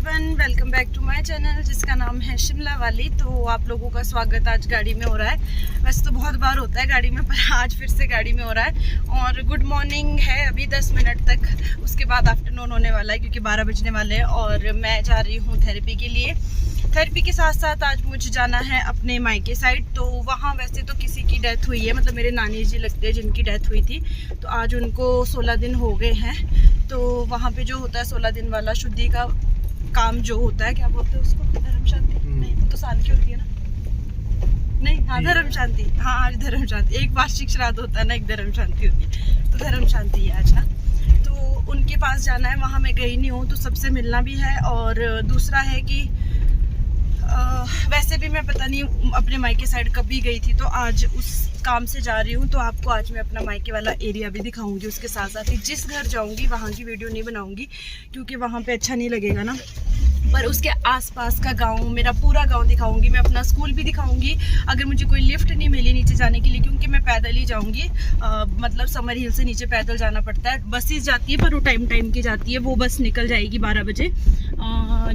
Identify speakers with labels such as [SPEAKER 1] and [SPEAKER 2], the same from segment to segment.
[SPEAKER 1] Everyone, welcome back to my channel जिसका नाम है शिमला वाली। तो आप लोगों का स्वागत आज गाड़ी में हो रहा है। वैसे तो बहुत बार होता है गाड़ी में, पर आज फिर से गाड़ी में हो रहा है। और गुड मॉर्निंग है अभी 10 मिनट तक, उसके बाद आफ्टरनून होने वाला है क्योंकि 12 बजने वाले हैं। और मैं जा रही हूँ थेरेपी के लिए। थेरेपी के साथ साथ आज मुझे जाना है अपने मायके साइड। तो वहाँ वैसे तो किसी की डेथ हुई है, मतलब मेरे नानी जी लगते हैं जिनकी डेथ हुई थी। तो आज उनको 16 दिन हो गए हैं। तो वहाँ पे जो होता है 16 दिन वाला शुद्धि का काम जो होता है, क्या बोलते हैं उसको, धर्म शांति? नहीं, तो साल की होती है ना? नहीं, हाँ धर्म शांति। हाँ आज धर्म शांति, एक वार्षिक श्राद्ध होता है ना, एक धर्म शांति होती है। तो धर्म शांति है आज ना। तो उनके पास जाना है, वहाँ मैं गई नहीं हूँ तो सबसे मिलना भी है। और दूसरा है कि वैसे भी मैं पता नहीं अपने मायके साइड कभी गई थी, तो आज उस काम से जा रही हूँ। तो आपको आज मैं अपना मायके वाला एरिया भी दिखाऊंगी। उसके साथ साथ ही जिस घर जाऊंगी वहाँ की वीडियो नहीं बनाऊंगी क्योंकि वहाँ पे अच्छा नहीं लगेगा ना, पर उसके आसपास का गांव, मेरा पूरा गांव दिखाऊंगी। मैं अपना स्कूल भी दिखाऊंगी अगर मुझे कोई लिफ्ट नहीं मिली नीचे जाने के लिए, क्योंकि मैं पैदल ही जाऊंगी। मतलब समर हिल से नीचे पैदल जाना पड़ता है। बसेस जाती है पर वो टाइम की जाती है। वो बस निकल जाएगी 12 बजे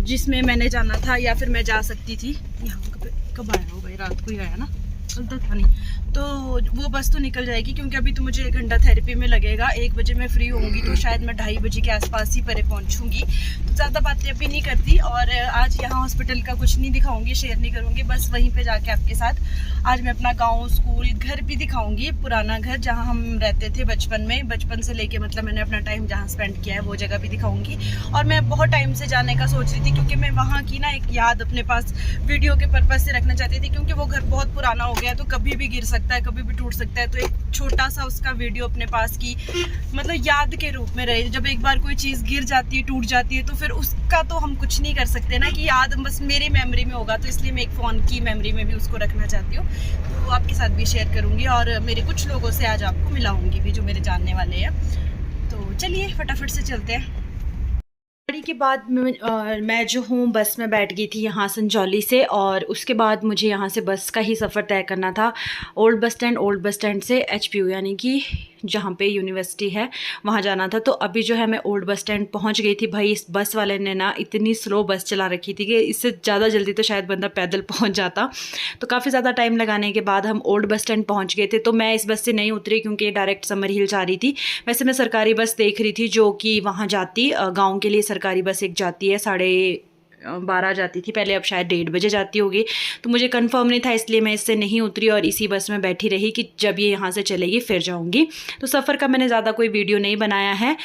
[SPEAKER 1] जिसमें मैंने जाना था, या फिर मैं जा सकती थी। यहाँ कब आया हो भाई? रात को ही आया ना, कल तक था नहीं। तो वो बस तो निकल जाएगी क्योंकि अभी तो मुझे 1 घंटा थेरेपी में लगेगा। 1 बजे मैं फ्री होंगी तो शायद मैं 2:30 बजे के आसपास ही परे पहुंचूंगी। तो ज़्यादा बातें अभी नहीं करती। और आज यहाँ हॉस्पिटल का कुछ नहीं दिखाऊंगी, शेयर नहीं करूँगी। बस वहीं पे जाके आपके साथ आज मैं अपना गाँव, स्कूल, घर भी दिखाऊँगी। पुराना घर जहाँ हम रहते थे बचपन में, बचपन से लेके मतलब मैंने अपना टाइम जहाँ स्पेंड किया है वो जगह भी दिखाऊँगी। और मैं बहुत टाइम से जाने का सोच रही थी क्योंकि मैं वहाँ की ना एक याद अपने पास वीडियो के पर्पज़ से रखना चाहती थी, क्योंकि वो घर बहुत पुराना हो गया है तो कभी भी गिर सकता है, कभी भी टूट सकता है। तो एक छोटा सा उसका वीडियो अपने पास की मतलब याद के रूप में रहे। जब एक बार कोई चीज़ गिर जाती है, टूट जाती है, तो फिर उसका तो हम कुछ नहीं कर सकते ना, कि याद बस मेरी मेमोरी में होगा। तो इसलिए मैं एक फ़ोन की मेमोरी में भी उसको रखना चाहती हूँ। तो आपके साथ भी शेयर करूँगी और मेरे कुछ लोगों से आज आपको मिलाऊंगी भी जो मेरे जानने वाले हैं। तो चलिए फटाफट से चलते हैं। गाड़ी के बाद मैं जो हूँ बस में बैठ गई थी यहाँ संजौली से। और उसके बाद मुझे यहाँ से बस का ही सफ़र तय करना था। ओल्ड बस स्टैंड से HPU यानी कि जहाँ पे यूनिवर्सिटी है वहाँ जाना था। तो अभी जो है मैं ओल्ड बस स्टैंड पहुँच गई थी। भाई इस बस वाले ने ना इतनी स्लो बस चला रखी थी कि इससे ज़्यादा जल्दी तो शायद बंदा पैदल पहुँच जाता। तो काफ़ी ज़्यादा टाइम लगाने के बाद हम ओल्ड बस स्टैंड पहुँच गए थे। तो मैं इस बस से नहीं उतरी क्योंकि डायरेक्ट समर हिल जा रही थी। वैसे मैं सरकारी बस देख रही थी जो कि वहाँ जाती, गाँव के लिए सरकारी बस एक जाती है, 12:30 जाती थी पहले, अब शायद 1:30 बजे जाती होगी। तो मुझे कंफर्म नहीं था इसलिए मैं इससे नहीं उतरी और इसी बस में बैठी रही कि जब ये यहाँ से चलेगी फिर जाऊँगी। तो सफ़र का मैंने ज़्यादा कोई वीडियो नहीं बनाया है।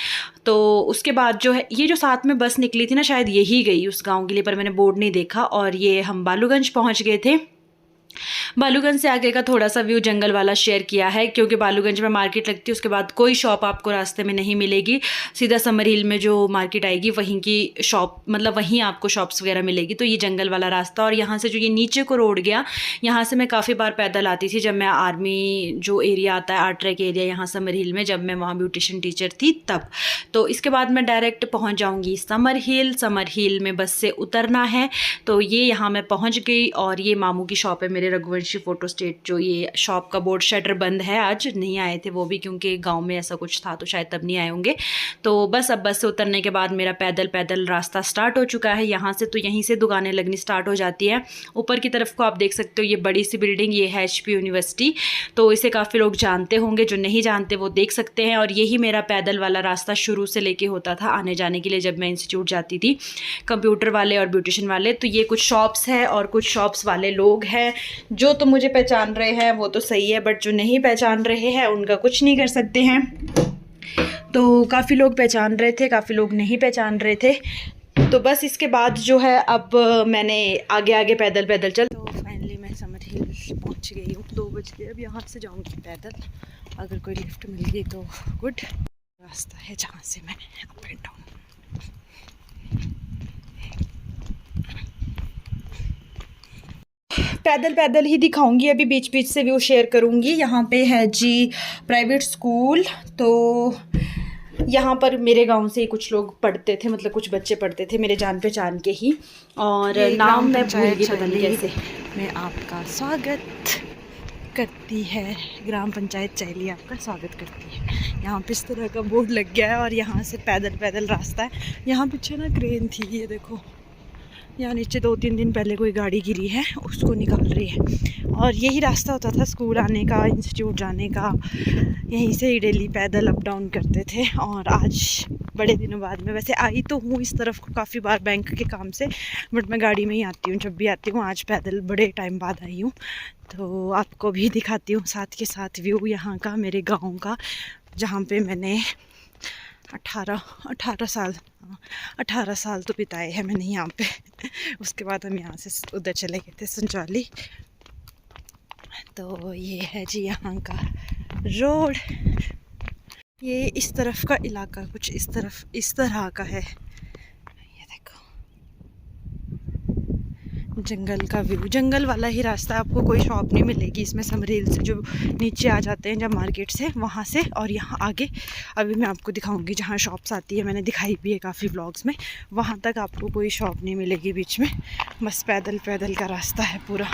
[SPEAKER 1] तो उसके बाद जो है ये जो साथ में बस निकली थी ना, शायद यही गई उस गाँव के लिए, पर मैंने बोर्ड नहीं देखा। और ये हम बालूगंज पहुँच गए थे। बालूगंज से आगे का थोड़ा सा व्यू जंगल वाला शेयर किया है क्योंकि बालूगंज में मार्केट लगती है, उसके बाद कोई शॉप आपको रास्ते में नहीं मिलेगी। सीधा समर हिल में जो मार्केट आएगी वहीं की शॉप, मतलब वहीं आपको शॉप्स वगैरह मिलेगी। तो ये जंगल वाला रास्ता। और यहाँ से जो ये नीचे को रोड गया, यहाँ से मैं काफ़ी बार पैदल आती थी जब मैं आर्मी जो एरिया आता है, आर्ट्रैक एरिया यहाँ समर हिल में, जब मैं वहाँ ब्यूटिशियन टीचर थी तब। तो इसके बाद मैं डायरेक्ट पहुँच जाऊँगी समर हिल में बस से उतरना है। तो ये यहाँ मैं पहुँच गई और ये मामू की शॉप है, मेरे रघुवंशी फोटो स्टेट। जो ये शॉप का बोर्ड शटर बंद है, आज नहीं आए थे वो भी क्योंकि गांव में ऐसा कुछ था तो शायद तब नहीं आए होंगे। तो बस अब बस से उतरने के बाद मेरा पैदल रास्ता स्टार्ट हो चुका है यहाँ से। तो यहीं से दुकानें लगनी स्टार्ट हो जाती है। ऊपर की तरफ को आप देख सकते हो ये बड़ी सी बिल्डिंग, ये है HPU यूनिवर्सिटी। तो इसे काफ़ी लोग जानते होंगे, जो नहीं जानते वो देख सकते हैं। और यही मेरा पैदल वाला रास्ता शुरू से लेके होता था आने जाने के लिए जब मैं इंस्टीट्यूट जाती थी, कंप्यूटर वाले और ब्यूटिशियन वाले। तो ये कुछ शॉप्स है और कुछ शॉप्स वाले लोग हैं। जो तो मुझे पहचान रहे हैं वो तो सही है, बट जो नहीं पहचान रहे हैं उनका कुछ नहीं कर सकते हैं। तो काफ़ी लोग पहचान रहे थे, काफ़ी लोग नहीं पहचान रहे थे। तो बस इसके बाद जो है अब मैंने आगे पैदल चल। तो फाइनली मैं समर हिल पहुंच गई हूँ। 2 बज गए। अब यहाँ से जाऊँगी पैदल, अगर कोई लिफ्ट मिल गई तो गुड। रास्ता है जहाँ से मैं अप एंड डाउन। पैदल ही दिखाऊंगी, अभी बीच से व्यू शेयर करूंगी। यहाँ पे है जी प्राइवेट स्कूल। तो यहाँ पर मेरे गांव से ही कुछ लोग पढ़ते थे, मतलब कुछ बच्चे पढ़ते थे मेरे जान पहचान के ही। और नाम मैं भूल गई पता नहीं कैसे। मैं आपका स्वागत करती है, ग्राम पंचायत चैली आपका स्वागत करती है। यहाँ पे इस तरह का बोर्ड लग गया है और यहाँ से पैदल रास्ता है। यहाँ पीछे ना क्रेन थी, ये देखो यहाँ नीचे 2-3 दिन पहले कोई गाड़ी गिरी है, उसको निकाल रही है। और यही रास्ता होता था स्कूल आने का, इंस्टीट्यूट जाने का, यहीं से ही डेली पैदल अप डाउन करते थे। और आज बड़े दिनों बाद में, वैसे आई तो हूँ इस तरफ काफ़ी बार बैंक के काम से, बट मैं गाड़ी में ही आती हूँ जब भी आती हूँ। आज पैदल बड़े टाइम बाद आई हूँ, तो आपको भी दिखाती हूँ साथ के साथ व्यू यहाँ का, मेरे गाँव का, जहाँ पे मैंने 18 साल तो बिताए हैं मैंने यहाँ पे। उसके बाद हम यहाँ से उधर चले गए थे संचाली। तो ये है जी यहाँ का रोड। ये इस तरफ का इलाका कुछ इस तरह का है। ये देखो जंगल का व्यू, जंगल वाला ही रास्ता है, आपको कोई शॉप नहीं मिलेगी इसमें। समरेल से जो नीचे आ जाते हैं जब मार्केट से, वहाँ से और यहाँ आगे अभी मैं आपको दिखाऊंगी जहाँ शॉप्स आती है, मैंने दिखाई भी है काफ़ी व्लॉग्स में। वहाँ तक आपको कोई शॉप नहीं मिलेगी बीच में, बस पैदल पैदल का रास्ता है पूरा।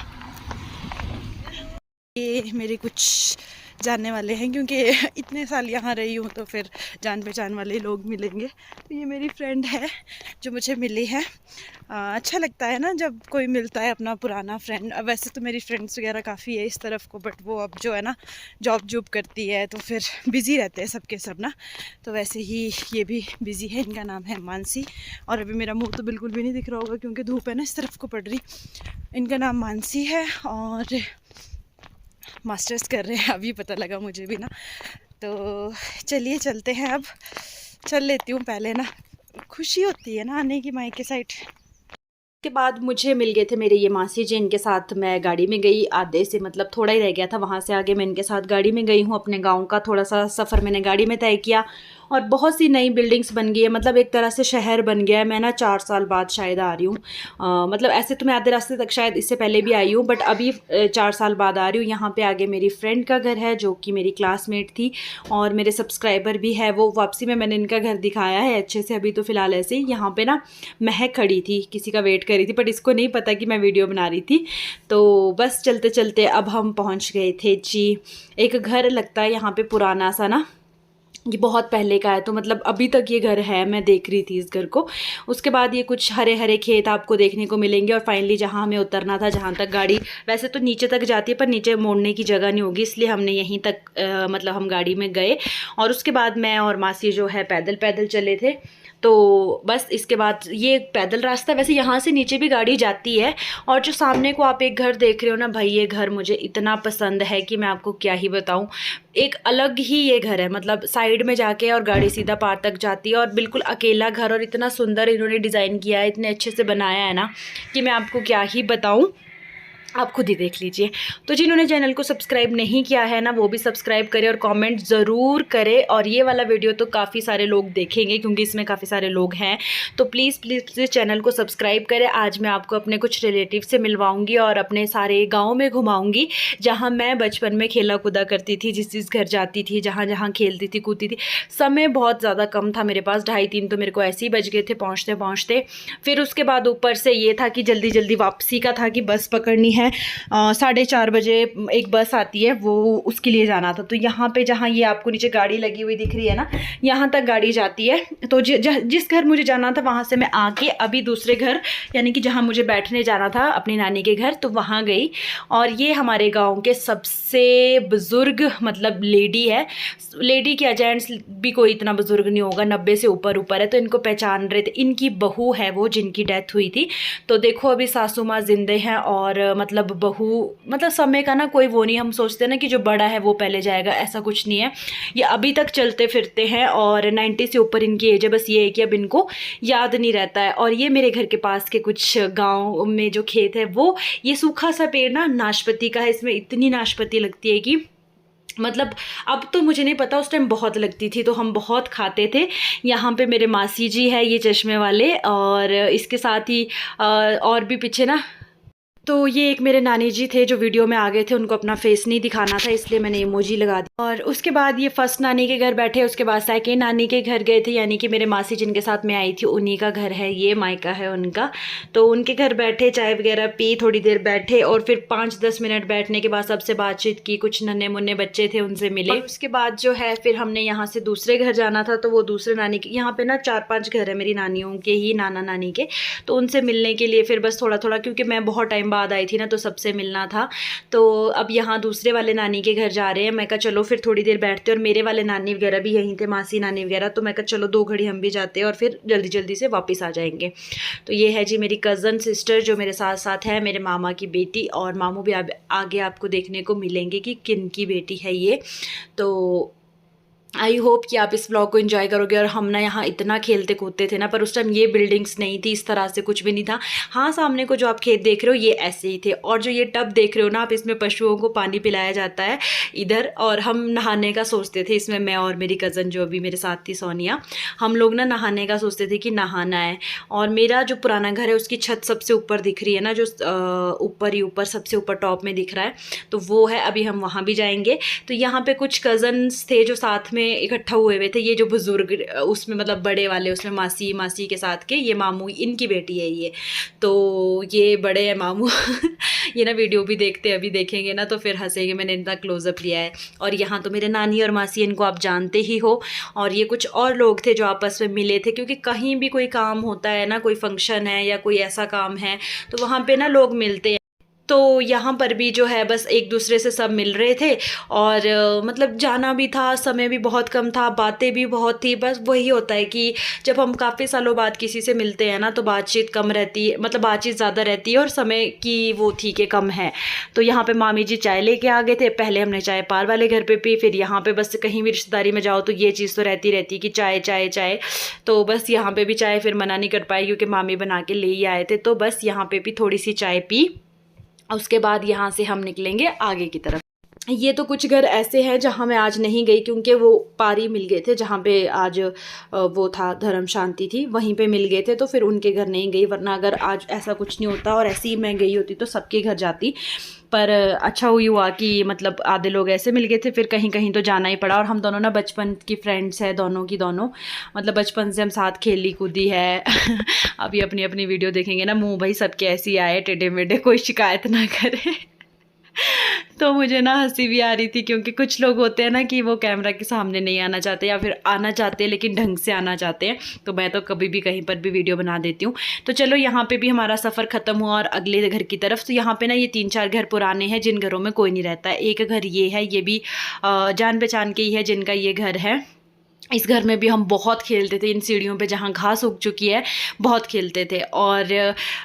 [SPEAKER 1] ये मेरे कुछ जानने वाले हैं, क्योंकि इतने साल यहाँ रही हूँ तो फिर जान पहचान वाले लोग मिलेंगे। तो ये मेरी फ्रेंड है जो मुझे मिली है। अच्छा लगता है ना जब कोई मिलता है अपना पुराना फ्रेंड। अब वैसे तो मेरी फ्रेंड्स वगैरह काफ़ी है इस तरफ को, बट वो अब जो है ना जॉब करती है तो फिर बिज़ी रहते हैं सबके सब ना। तो वैसे ही ये भी बिज़ी है। इनका नाम है मानसी, और अभी मेरा मुँह तो बिल्कुल भी नहीं दिख रहा होगा क्योंकि धूप है ना इस तरफ को पड़ रही। इनका नाम मानसी है और मास्टर्स कर रहे हैं, अभी पता लगा मुझे भी ना। तो चलिए चलते हैं, अब चल लेती हूँ पहले ना, खुशी होती है ना आने की मायके साइड। के बाद मुझे मिल गए थे मेरे ये मासी जी, इनके साथ मैं गाड़ी में गई। आधे से मतलब थोड़ा ही रह गया था, वहाँ से आगे मैं इनके साथ गाड़ी में गई हूँ। अपने गांव का थोड़ा सा सफ़र मैंने गाड़ी में तय किया। और बहुत सी नई बिल्डिंग्स बन गई है, मतलब एक तरह से शहर बन गया है। मैं ना 4 साल बाद शायद आ रही हूँ, मतलब ऐसे तो मैं आधे रास्ते तक शायद इससे पहले भी आई हूँ, बट अभी 4 साल बाद आ रही हूँ। यहाँ पे आगे मेरी फ्रेंड का घर है जो कि मेरी क्लासमेट थी और मेरे सब्सक्राइबर भी है। वो वापसी में मैंने इनका घर दिखाया है अच्छे से। अभी तो फ़िलहाल ऐसे ही यहाँ पे ना महक खड़ी थी, किसी का वेट कर रही थी, बट इसको नहीं पता कि मैं वीडियो बना रही थी। तो बस चलते चलते अब हम पहुँच गए थे जी। एक घर लगता है यहाँ पे पुराना सा ना, ये बहुत पहले का है, तो मतलब अभी तक ये घर है। मैं देख रही थी इस घर को। उसके बाद ये कुछ हरे हरे खेत आपको देखने को मिलेंगे। और फाइनली जहाँ हमें उतरना था, जहाँ तक गाड़ी वैसे तो नीचे तक जाती है पर नीचे मोड़ने की जगह नहीं होगी, इसलिए हमने यहीं तक मतलब हम गाड़ी में गए। और उसके बाद मैं और मासी जो है पैदल पैदल चले थे। तो बस इसके बाद ये पैदल रास्ता, वैसे यहाँ से नीचे भी गाड़ी जाती है। और जो सामने को आप एक घर देख रहे हो ना भाई, ये घर मुझे इतना पसंद है कि मैं आपको क्या ही बताऊँ। एक अलग ही ये घर है, मतलब साइड में जाके और गाड़ी सीधा पार तक जाती है और बिल्कुल अकेला घर। और इतना सुंदर इन्होंने डिज़ाइन किया है, इतने अच्छे से बनाया है ना कि मैं आपको क्या ही बताऊँ, आप खुद ही देख लीजिए। तो जिन्होंने चैनल को सब्सक्राइब नहीं किया है ना, वो भी सब्सक्राइब करें और कमेंट ज़रूर करें। और ये वाला वीडियो तो काफ़ी सारे लोग देखेंगे क्योंकि इसमें काफ़ी सारे लोग हैं। तो प्लीज़ प्लीज़ प्लीज़ चैनल को सब्सक्राइब करें। आज मैं आपको अपने कुछ रिलेटिव से मिलवाऊंगी और अपने सारे गाँव में घुमाऊँगी, जहाँ मैं बचपन में खेला कूदा करती थी, जिस घर जाती थी, जहाँ जहाँ खेलती थी कूदती थी। समय बहुत ज़्यादा कम था मेरे पास, 2:30-3 तो मेरे को ऐसे ही बज गए थे पहुँचते पहुँचते। फिर उसके बाद ऊपर से ये था कि जल्दी जल्दी वापसी का था कि बस पकड़नी है। 4:30 बजे एक बस आती है, वो उसके लिए जाना था। तो यहाँ पे जहाँ ये आपको नीचे गाड़ी लगी हुई दिख रही है ना, यहाँ तक गाड़ी जाती है। तो जिस घर मुझे जाना था वहाँ से मैं आके अभी दूसरे घर, यानी कि जहाँ मुझे बैठने जाना था अपनी नानी के घर, तो वहाँ गई। और ये हमारे गाँव के सबसे बुज़ुर्ग मतलब लेडी है। लेडी क्या, जेंट्स भी कोई इतना बुज़ुर्ग नहीं होगा, 90 से ऊपर है। तो इनको पहचान रहे थे, इनकी बहू है वो जिनकी डेथ हुई थी। तो देखो अभी सासू माँ जिंदे हैं और मतलब बहू, मतलब समय का ना कोई वो नहीं। हम सोचते हैं ना कि जो बड़ा है वो पहले जाएगा, ऐसा कुछ नहीं है। ये अभी तक चलते फिरते हैं और 90 से ऊपर इनकी एज है। बस ये है कि अब इनको याद नहीं रहता है। और ये मेरे घर के पास के कुछ गांव में जो खेत है, वो ये सूखा सा पेड़ ना नाशपाती का है। इसमें इतनी नाशपाती लगती है कि मतलब अब तो मुझे नहीं पता, उस टाइम बहुत लगती थी तो हम बहुत खाते थे। यहाँ पे मेरे मासी जी है ये चश्मे वाले, और इसके साथ ही और भी पीछे ना तो ये एक मेरे नानी जी थे जो वीडियो में आ गए थे, उनको अपना फेस नहीं दिखाना था इसलिए मैंने इमोजी लगा दी। और उसके बाद ये फर्स्ट नानी के घर बैठे, उसके बाद सेकेंड नानी के घर गए थे, यानी कि मेरे मासी जिनके साथ मैं आई थी उन्हीं का घर है, ये मायका है उनका। तो उनके घर बैठे, चाय वगैरह पी, थोड़ी देर बैठे और फिर 5-10 मिनट बैठने के बाद सबसे बातचीत की, कुछ नन्हे मुन्ने बच्चे थे उनसे मिले। और उसके बाद जो है फिर हमने यहाँ से दूसरे घर जाना था, तो वो दूसरे नानी के, यहाँ पे ना 4-5 घर है मेरी नानियों के ही, नाना नानी के, तो उनसे मिलने के लिए फिर बस थोड़ा थोड़ा, क्योंकि मैं बहुत टाइम बाद आई थी ना तो सबसे मिलना था। तो अब यहाँ दूसरे वाले नानी के घर जा रहे हैं, मैं कहा चलो फिर थोड़ी देर बैठते, और मेरे वाले नानी वगैरह भी यहीं थे, मासी नानी वगैरह, तो मैं कहा चलो 2 घड़ी हम भी जाते हैं और फिर जल्दी जल्दी से वापस आ जाएंगे। तो ये है जी मेरी कज़न सिस्टर जो मेरे साथ साथ है, मेरे मामा की बेटी, और मामू भी आगे आपको देखने को मिलेंगे कि किन की बेटी है ये। तो आई होप कि आप इस व्लॉग को एंजॉय करोगे। और हम ना यहाँ इतना खेलते कूदते थे ना, पर उस टाइम ये बिल्डिंग्स नहीं थी, इस तरह से कुछ भी नहीं था। हाँ, सामने को जो आप खेत देख रहे हो ये ऐसे ही थे, और जो ये टब देख रहे हो ना आप, इसमें पशुओं को पानी पिलाया जाता है इधर। और हम नहाने का सोचते थे इसमें, मैं और मेरी कज़न जो अभी मेरे साथ थी सोनिया, हम लोग ना नहाने का सोचते थे कि नहाना है। और मेरा जो पुराना घर है उसकी छत सबसे ऊपर दिख रही है ना, जो ऊपर ही ऊपर सबसे ऊपर टॉप में दिख रहा है, तो वो है, अभी हम वहाँ भी जाएंगे। तो यहाँ पे कुछ कज़न्स थे जो साथ में इकट्ठा हुए हुए थे, ये जो बुजुर्ग उसमें मतलब बड़े वाले, उसमें मासी के साथ के, ये मामू इनकी बेटी है ये, तो ये बड़े हैं मामू ये ना वीडियो भी देखते, अभी देखेंगे ना तो फिर हंसेंगे, मैंने इतना क्लोजअप लिया है। और यहाँ तो मेरे नानी और मासी, इनको आप जानते ही हो। और ये कुछ और लोग थे जो आपस में मिले थे, क्योंकि कहीं भी कोई काम होता है ना, कोई फंक्शन है या कोई ऐसा काम है, तो वहाँ पे ना लोग मिलते हैं। तो यहाँ पर भी जो है बस एक दूसरे से सब मिल रहे थे, और मतलब जाना भी था, समय भी बहुत कम था, बातें भी बहुत थी। बस वही होता है कि जब हम काफ़ी सालों बाद किसी से मिलते हैं ना तो बातचीत कम रहती है, मतलब बातचीत ज़्यादा रहती है और समय की वो थी कि कम है। तो यहाँ पे मामी जी चाय लेके आ गए थे, पहले हमने चाय पार वाले घर पे पी, फिर यहाँ पे बस कहीं भी रिश्तेदारी में जाओ तो ये चीज़ तो रहती कि चाय चाय चाय। तो बस यहाँ पे भी चाय फिर मना नहीं कर पाई, क्योंकि मामी बना के ले ही आए थे, तो बस यहाँ पे भी थोड़ी सी चाय पी। उसके बाद यहाँ से हम निकलेंगे आगे की तरफ। ये तो कुछ घर ऐसे हैं जहाँ मैं आज नहीं गई, क्योंकि वो पारी मिल गए थे जहाँ पे आज वो था, धर्म शांति थी, वहीं पे मिल गए थे, तो फिर उनके घर नहीं गई। वरना अगर आज ऐसा कुछ नहीं होता और ऐसे ही मैं गई होती तो सबके घर जाती। पर अच्छा हुआ कि मतलब आधे लोग ऐसे मिल गए थे, फिर कहीं कहीं तो जाना ही पड़ा। और हम दोनों ना बचपन की फ्रेंड्स हैं, दोनों की दोनों, मतलब बचपन से हम साथ खेली कूदी है अभी अपनी अपनी वीडियो देखेंगे ना, मुँह भाई सबके ऐसे ही आए टेढ़े मेढ़े, कोई शिकायत ना करे तो मुझे ना हंसी भी आ रही थी, क्योंकि कुछ लोग होते हैं ना कि वो कैमरा के सामने नहीं आना चाहते, या फिर आना चाहते हैं लेकिन ढंग से आना चाहते हैं। तो मैं तो कभी भी कहीं पर भी वीडियो बना देती हूँ। तो चलो यहाँ पे भी हमारा सफ़र ख़त्म हुआ और अगले घर की तरफ। तो यहाँ पे ना ये 3-4 घर पुराने हैं जिन घरों में कोई नहीं रहता है। एक घर ये है, ये भी जान पहचान के ही है जिनका ये घर है। इस घर में भी हम बहुत खेलते थे, इन सीढ़ियों पे जहाँ घास उग चुकी है बहुत खेलते थे। और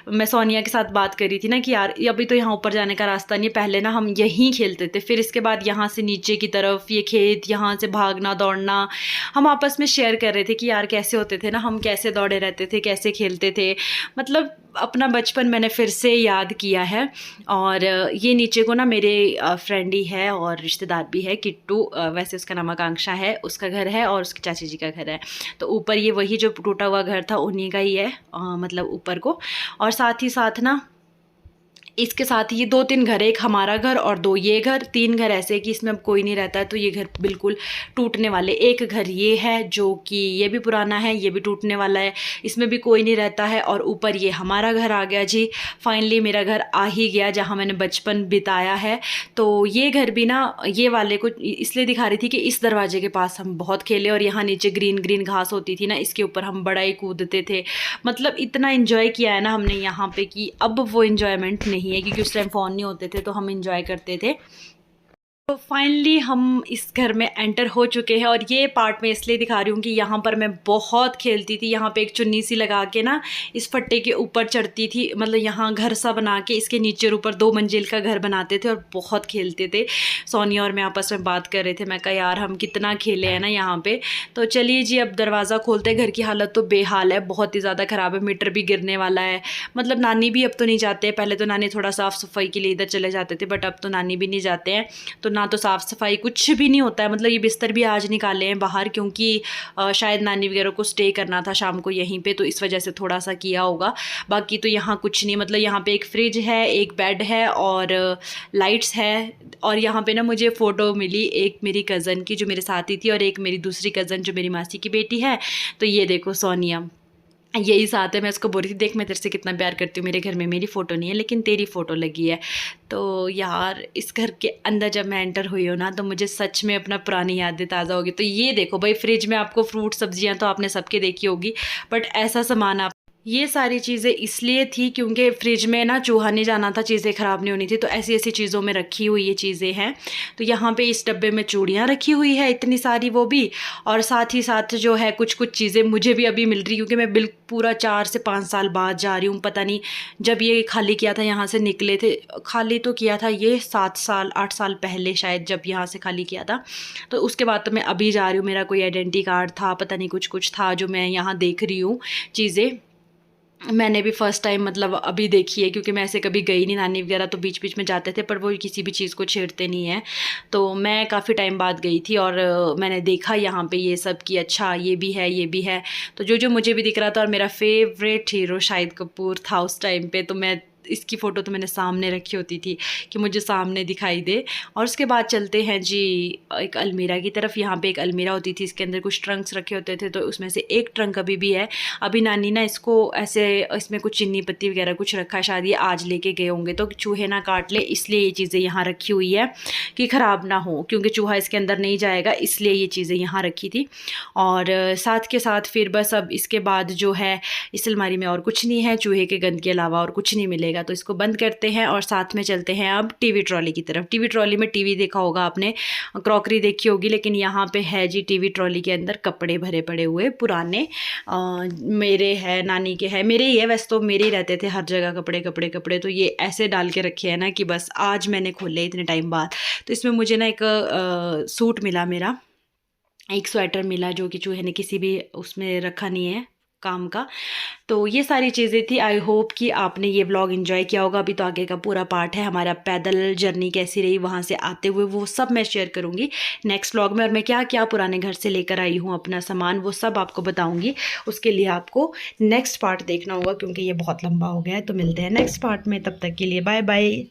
[SPEAKER 1] मैं सोनिया के साथ बात करी थी ना कि यार अभी तो यहाँ ऊपर जाने का रास्ता नहीं है, पहले ना हम यहीं खेलते थे, फिर इसके बाद यहाँ से नीचे की तरफ ये खेत, यहाँ से भागना दौड़ना। हम आपस में शेयर कर रहे थे कि यार कैसे होते थे ना, हम कैसे दौड़े रहते थे, कैसे खेलते थे, मतलब अपना बचपन मैंने फिर से याद किया है। और ये नीचे को ना मेरे फ्रेंड ही है और रिश्तेदार भी है, किट्टू, वैसे उसका नाम आकांक्षा है, उसका घर है, और उसकी चाची जी का घर है। तो ऊपर ये वही जो टूटा हुआ घर था उन्हीं का ही है, मतलब ऊपर को। और साथ ही साथ ना इसके साथ ही ये 2-3 घर है, एक हमारा घर और 2 ये घर, 3 घर ऐसे कि इसमें अब कोई नहीं रहता है, तो ये घर बिल्कुल टूटने वाले। एक घर ये है जो कि ये भी पुराना है, ये भी टूटने वाला है, इसमें भी कोई नहीं रहता है। और ऊपर ये हमारा घर आ गया जी, फाइनली मेरा घर आ ही गया जहाँ मैंने बचपन बिताया है। तो ये घर भी ना ये वाले को इसलिए दिखा रही थी कि इस दरवाजे के पास हम बहुत खेले, और यहाँ नीचे ग्रीन ग्रीन घास होती थी ना, इसके ऊपर हम बड़ा ही कूदते थे, मतलब इतना इन्जॉय किया है ना हमने यहाँ पे कि अब वो इन्जॉयमेंट नहीं है, क्योंकि उस टाइम फ़ोन नहीं होते थे तो हम एंजॉय करते थे। तो फाइनली हम इस घर में एंटर हो चुके हैं। और ये पार्ट मैं इसलिए दिखा रही हूँ कि यहाँ पर मैं बहुत खेलती थी। यहाँ पे एक चुन्नी सी लगा के ना इस फट्टे के ऊपर चढ़ती थी, मतलब यहाँ घर सा बना के इसके नीचे और ऊपर 2 मंजिल का घर बनाते थे और बहुत खेलते थे। सोनिया और मैं आपस में बात कर रहे थे, मैं कहा यार हम कितना खेले हैं ना यहाँ पे। तो चलिए जी अब दरवाज़ा खोलते हैं। घर की हालत तो बेहाल है, बहुत ही ज़्यादा ख़राब है, मीटर भी गिरने वाला है। मतलब नानी भी अब तो नहीं जाते, पहले तो नानी थोड़ा साफ़ सफाई के लिए इधर चले जाते थे, बट अब तो नानी भी नहीं जाते हैं। तो ना तो साफ़ सफाई कुछ भी नहीं होता है। मतलब ये बिस्तर भी आज निकाले हैं बाहर, क्योंकि शायद नानी वगैरह को स्टे करना था शाम को यहीं पे, तो इस वजह से थोड़ा सा किया होगा। बाकी तो यहाँ कुछ नहीं, मतलब यहाँ पे एक फ्रिज है, एक बेड है और लाइट्स है। और यहाँ पे ना मुझे फ़ोटो मिली एक मेरी कज़न की जो मेरे साथ ही थी, और एक मेरी दूसरी कज़न जो मेरी मासी की बेटी है। तो ये देखो सोनिया यही साथ है। मैं उसको बोल रही थी, देख मैं तेरे से कितना प्यार करती हूँ, मेरे घर में मेरी फ़ोटो नहीं है लेकिन तेरी फ़ोटो लगी है। तो यार इस घर के अंदर जब मैं एंटर हुई हूँ ना, तो मुझे सच में अपना पुरानी यादें ताज़ा होगी। तो ये देखो भाई, फ्रिज में आपको फ्रूट सब्जियाँ तो आपने सबके देखी होगी, बट ऐसा सामान आप, ये सारी चीज़ें इसलिए थी क्योंकि फ्रिज में ना चूहा नहीं जाना था, चीज़ें ख़राब नहीं होनी थी, तो ऐसी ऐसी चीज़ों में रखी हुई ये चीज़ें हैं। तो यहाँ पे इस डब्बे में चूड़ियाँ रखी हुई है इतनी सारी, वो भी, और साथ ही साथ जो है कुछ कुछ चीज़ें मुझे भी अभी मिल रही, क्योंकि मैं बिल्कुल पूरा 4 से 5 साल बाद जा रही हूँ। पता नहीं जब ये खाली किया था, यहाँ से निकले थे, खाली तो किया था ये 7 साल 8 साल पहले शायद, जब यहाँ से खाली किया था। तो उसके बाद तो मैं अभी जा रही हूँ, मेरा कोई आइडेंटिटी कार्ड था, पता नहीं कुछ कुछ था जो मैं यहाँ देख रही हूँ चीज़ें। मैंने भी फ़र्स्ट टाइम मतलब अभी देखी है, क्योंकि मैं ऐसे कभी गई नहीं, नानी वगैरह तो बीच बीच में जाते थे, पर वो किसी भी चीज़ को छेड़ते नहीं हैं। तो मैं काफ़ी टाइम बाद गई थी और मैंने देखा यहाँ पे ये सब कि अच्छा ये भी है, ये भी है। तो जो जो मुझे भी दिख रहा था, और मेरा फेवरेट हीरो शाहिद कपूर था उस टाइम पे, तो मैं इसकी फ़ोटो तो मैंने सामने रखी होती थी कि मुझे सामने दिखाई दे। और उसके बाद चलते हैं जी एक अलमीरा की तरफ। यहाँ पे एक अलमीरा होती थी, इसके अंदर कुछ ट्रंक्स रखे होते थे, तो उसमें से एक ट्रंक अभी भी है। अभी नानी ना इसको ऐसे, इसमें कुछ चीनी पत्ती वगैरह कुछ रखा है, शायद ये आज लेके गए होंगे तो चूहे ना काट ले, इसलिए ये चीज़ें यहाँ रखी हुई है कि ख़राब ना हो, क्योंकि चूहा इसके अंदर नहीं जाएगा, इसलिए ये चीज़ें यहाँ रखी थी। और साथ के साथ फिर बस अब इसके बाद जो है इस अलमारी में और कुछ नहीं है, चूहे के गंद के अलावा और कुछ नहीं मिलेगा। तो इसको बंद करते हैं और साथ में चलते हैं अब टीवी ट्रॉली की तरफ। टीवी ट्रॉली में टीवी देखा होगा आपने, क्रॉकरी देखी होगी, लेकिन यहाँ पे है जी टीवी ट्रॉली के अंदर कपड़े भरे पड़े हुए पुराने। मेरे है, नानी के है, मेरे ही है, वैसे तो मेरे ही रहते थे हर जगह कपड़े कपड़े कपड़े। तो ये ऐसे डाल के रखे हैं ना कि बस आज मैंने खोले इतने टाइम बाद। तो इसमें मुझे ना एक सूट मिला, मेरा एक स्वेटर मिला जो कि चूहे ने किसी भी उसमें रखा नहीं है काम का। तो ये सारी चीज़ें थी। आई होप कि आपने ये व्लॉग एंजॉय किया होगा। अभी तो आगे का पूरा पार्ट है, हमारा पैदल जर्नी कैसी रही वहाँ से आते हुए, वो सब मैं शेयर करूँगी नेक्स्ट व्लॉग में। और मैं क्या क्या पुराने घर से लेकर आई हूँ अपना सामान, वो सब आपको बताऊँगी। उसके लिए आपको नेक्स्ट पार्ट देखना होगा, क्योंकि ये बहुत लंबा हो गया है। तो मिलते हैं नेक्स्ट पार्ट में, तब तक के लिए बाय बाय।